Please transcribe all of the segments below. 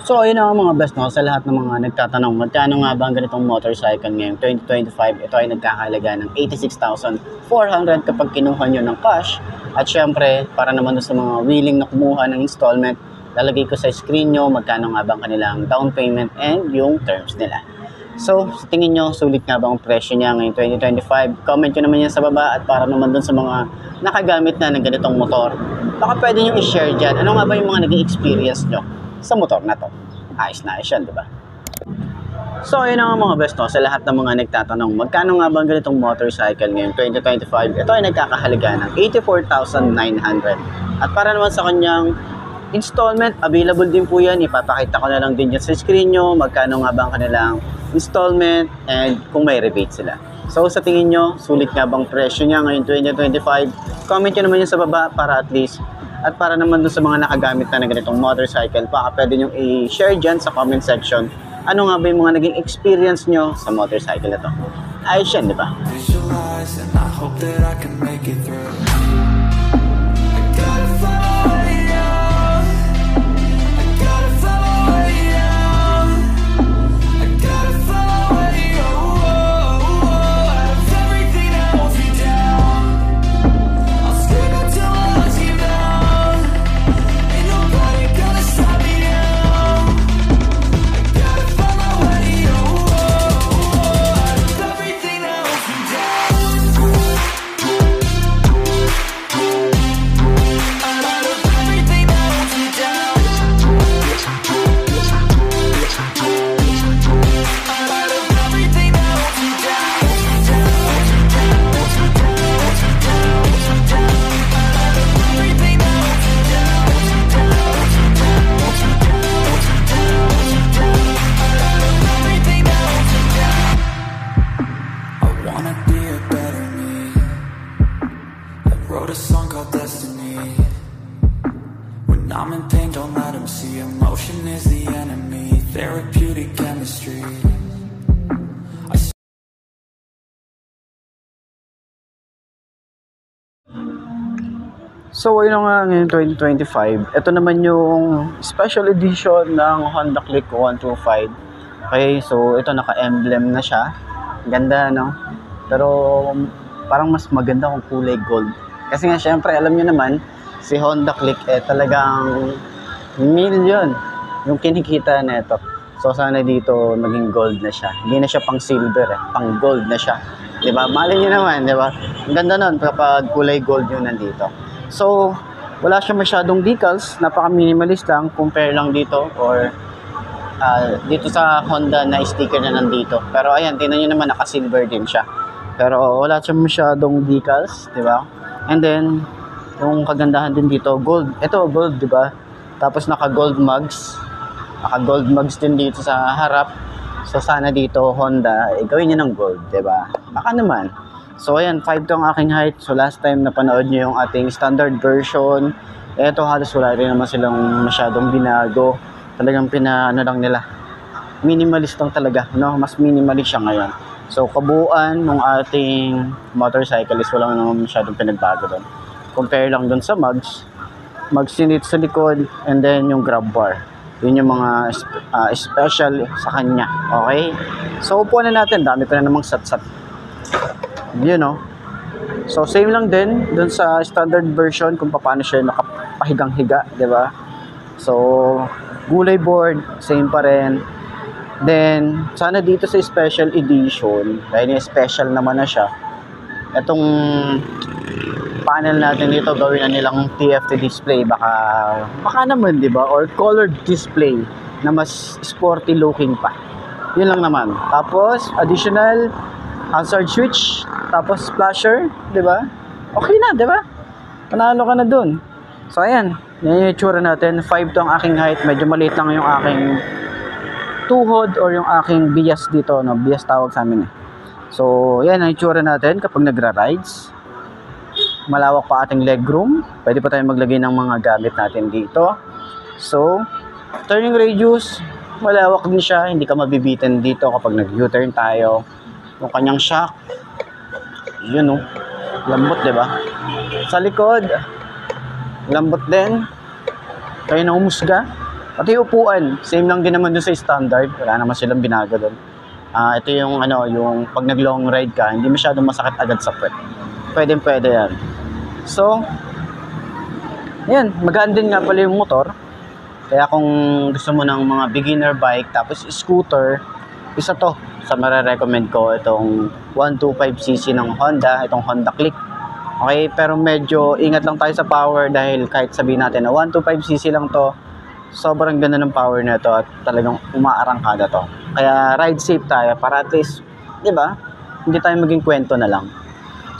So, ayun na mga best no, sa lahat ng mga nagtatanong, magkano nga ba ang ganitong motorcycle ngayong 2025? Ito ay nagkakahalaga ng 86,400 kapag kinuha nyo ng cash. At syempre, para naman sa mga willing na kumuha ng installment, lalagay ko sa screen nyo magkano nga ba ang kanilang down payment and yung terms nila. So, sa tingin nyo, sulit nga ba ang presyo niya ngayong 2025? Comment nyo naman yan sa baba at para naman dun sa mga nakagamit na ng ganitong motor, baka pwede nyo i-share dyan. Ano nga ba yung mga naging experience nyo sa motor na to? Ayos na ayos yan, diba? So, ayun na nga mga best no, sa lahat ng mga nagtatanong, magkano nga ba ang ganitong motorcycle ngayong 2025? Ito ay nagkakahalaga ng 84,900. At para naman sa kanyang installment, available din po yan. Ipapakita ko na lang din dyan sa screen nyo, magkano nga ba ang kanilang installment and kung may rebate sila. So, sa tingin nyo, sulit nga bang presyo niya ngayong 2025? Comment nyo naman yun sa baba para at least at para naman dun sa mga nakagamit na ng ganitong motorcycle, baka pwede nyo i-share dyan sa comment section. Ano nga ba yung mga naging experience nyo sa motorcycle na to? Ayos yan, di ba? Wrote a song called Destiny. When I'm in pain, don't let them see. Emotion is the enemy. Therapeutic chemistry. So, ayun nga ngayon 2025. Ito naman yung special edition ng Honda Click 125. Okay, so ito naka-emblem na siya. Ganda, no? Pero parang mas maganda kung kulay gold. Kasi nga syempre, alam niyo naman, si Honda Click talagang million yung kinikita nito. So sana dito naging gold na siya. Hindi na siya pang silver pang gold na siya. 'Di ba? Malay niyo naman, 'di ba? Ang ganda nun kapag kulay gold yung nandito. So wala siya masyadong decals, napaka-minimalist lang compare lang dito or dito sa Honda na sticker na nandito. Pero ayan, tingnan niyo naman naka-silver din siya. Pero wala siya masyadong decals, 'di ba? And then, yung kagandahan din dito, gold. Ito, gold, di ba? Tapos naka-gold mugs. Naka-gold mugs din dito sa harap. So, sana dito, Honda, gawin nyo ng gold, di ba? Baka naman. So, ayan, 5 to ang aking height. So, last time napanood nyo yung ating standard version. Ito, halos wala rin naman silang masyadong binago. Talagang ano lang nila. Minimalist lang talaga, no? Mas minimalist siya ngayon. So, kabuuan ng ating motorcycle is wala naman masyadong pinagbago doon. Compare lang doon sa mugs. Mugs dito sa likod and then yung grab bar. Yun yung mga special sa kanya. Okay? So, upuan na natin. Dami pa na namang sat-sat. Yun, no? So, same lang din doon sa standard version kung paano siya nakapahigang-higa. Diba? So, gulay board, same pa rin. Then, sana dito sa special edition, dahil yung special naman na siya, itong panel natin dito gawin na nilang TFT display, baka naman, di ba? Or colored display na mas sporty looking pa. Yun lang naman. Tapos, additional hazard switch, tapos splasher, di ba? Okay na, di ba? Panalo ka na dun. So, ayan. Yan yung itsura natin. 5 to ang aking height. Medyo maliit lang yung aking tuhod or yung aking bias dito, no? Bias tawag sa amin eh. So, yan ang itsura natin kapag nagra-rides. Malawak pa ating legroom. Pwede pa tayong maglagay ng mga gamit natin dito. So, turning radius, malawak din siya. Hindi ka mabibitin dito kapag nag-U-turn tayo. Yung kanyang shock, yun no, lambot, diba? Sa likod, lambot din. Kaya na umusga. Pati yung upuan, same lang din naman dun sa standard. Wala naman silang binago dun. Ito yung yung pag nag-long ride ka, hindi masyadong masakit agad sa puwet. Pwede yan. So, yan, magaan din nga pala yung motor. Kaya kung gusto mo ng mga beginner bike, tapos scooter, isa to sa mare-recommend ko, itong 125cc ng Honda, itong Honda Click. Okay, pero medyo ingat lang tayo sa power dahil kahit sabihin natin na 125cc lang to, sobrang ganda ng power na to at talagang umaarangkada to. Kaya ride safe tayo para at least, di ba, hindi tayo maging kwento na lang.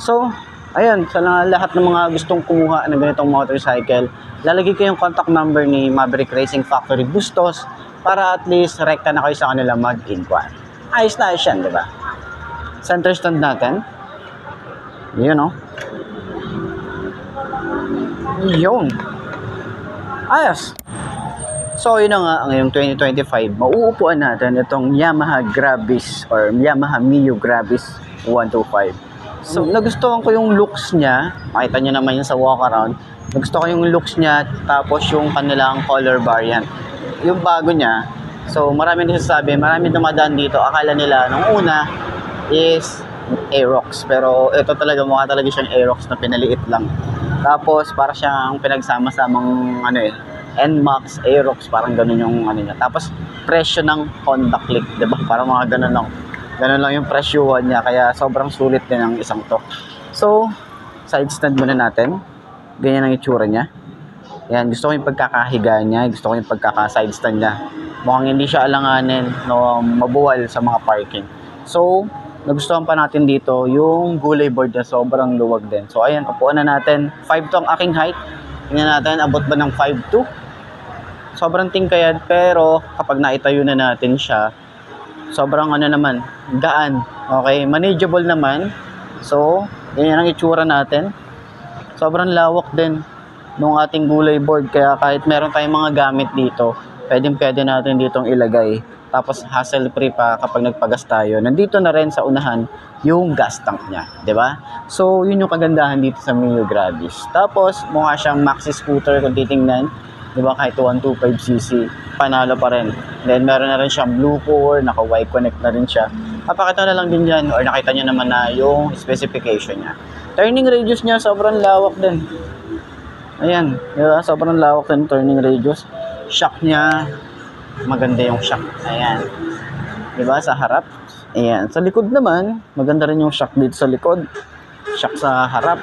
So, ayun, sa lahat ng mga gustong kumuha ng ganitong motorcycle, lalagay ko yung contact number ni Maverick Racing Factory Bustos para at least rekta na kayo sa kanila mag-inquire. Ayos na ayos yan, di ba? Center stand natin. Yun, oh. Yun. Ayos. So, yun na nga, ngayong 2025, mauupuan natin itong Yamaha Gravis or Yamaha Mio Gravis 125. So, nagustuhan ko yung looks niya. Makita nyo naman yun sa walk around. Nagustuhan ko yung looks niya, tapos yung kanilang color variant. Yung bago niya, so marami nagsasabi, marami dumadaan dito. Akala nila, nung una, is Aerox. Pero ito talaga, mukha talaga siyang Aerox na pinaliit lang. Tapos, para siyang pinagsama-samang, NMAX, Aerox, parang ganun yung niya. Tapos, presyo ng Honda Click, diba? Parang mga ganun lang. Ganun lang yung presyuhan niya, kaya sobrang sulit din ang isang to. So, side stand muna natin. Ganyan ang itsura niya. Yan, gusto ko yung pagkakahiga niya, gusto ko yung pagkaka-side stand niya. Mukhang hindi siya alanganin, mabuwal sa mga parking. So, nagustuhan pa natin dito yung gulay board na sobrang luwag din. So, ayan, upuan na natin. 5 to ang aking height. Tingnan natin, abot ba ng 5'2"? Sobrang tingkayad, pero kapag naitayo na natin siya, sobrang naman, gaan. Okay, manageable naman. So, ganyan ang itsura natin. Sobrang lawak din nung ating gulay board. Kaya kahit meron tayong mga gamit dito, pwede natin ditong ilagay. Tapos hassle-free pa kapag nagpagas tayo. Nandito na rin sa unahan yung gas tank niya. 'Di ba? So, yun yung kagandahan dito sa Mio Gravis. Tapos, mukha siyang maxi scooter kung titingnan. 'Di ba? Kahit 125cc, panalo pa rin. Then, meron na rin siyang blue core, naka-Y-connect na rin siya. Papakita na lang din dyan, or nakita nyo naman na yung specification niya. Turning radius niya, sobrang lawak din. Ayan, diba? Sobrang lawak din turning radius. Shock niya, maganda yung shock. Ayan. Diba? Sa harap. Ayan. Sa likod naman, maganda rin yung shock dito sa likod. Shock sa harap.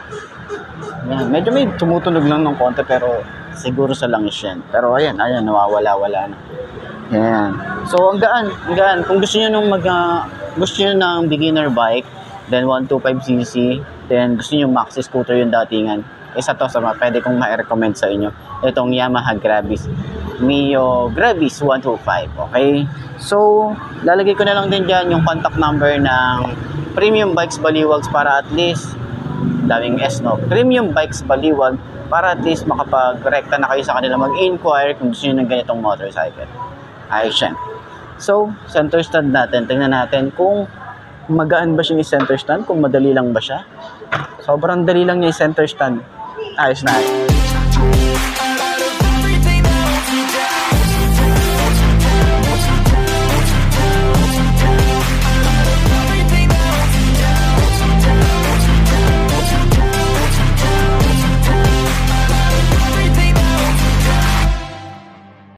Ayan. Medyo may tumutunog lang ng konti, pero siguro sa langis yan. Pero ayan, nawawala-wala na. Ayan. So, ang gaan. Kung gusto niyo gusto niyo ng beginner bike, then 125cc, then gusto niyo maxi scooter yung datingan, isa to sa mga pwede kong ma-recommend sa inyo. Itong Yamaha Gravis Mio Gravis 125. Okay? So, lalagay ko na lang din dyan yung contact number ng Premium Bikes Baliwag para at least, daming S, no? Premium Bikes Baliwag para at least makapag-rekta na kayo sa kanila mag-inquire kung gusto nyo ng ganitong motorcycle. Ayos yan. So, center stand natin. Tingnan natin kung magaan ba siya yung center stand, kung madali lang ba siya. Sobrang dali lang niya yung center stand. Ayos na.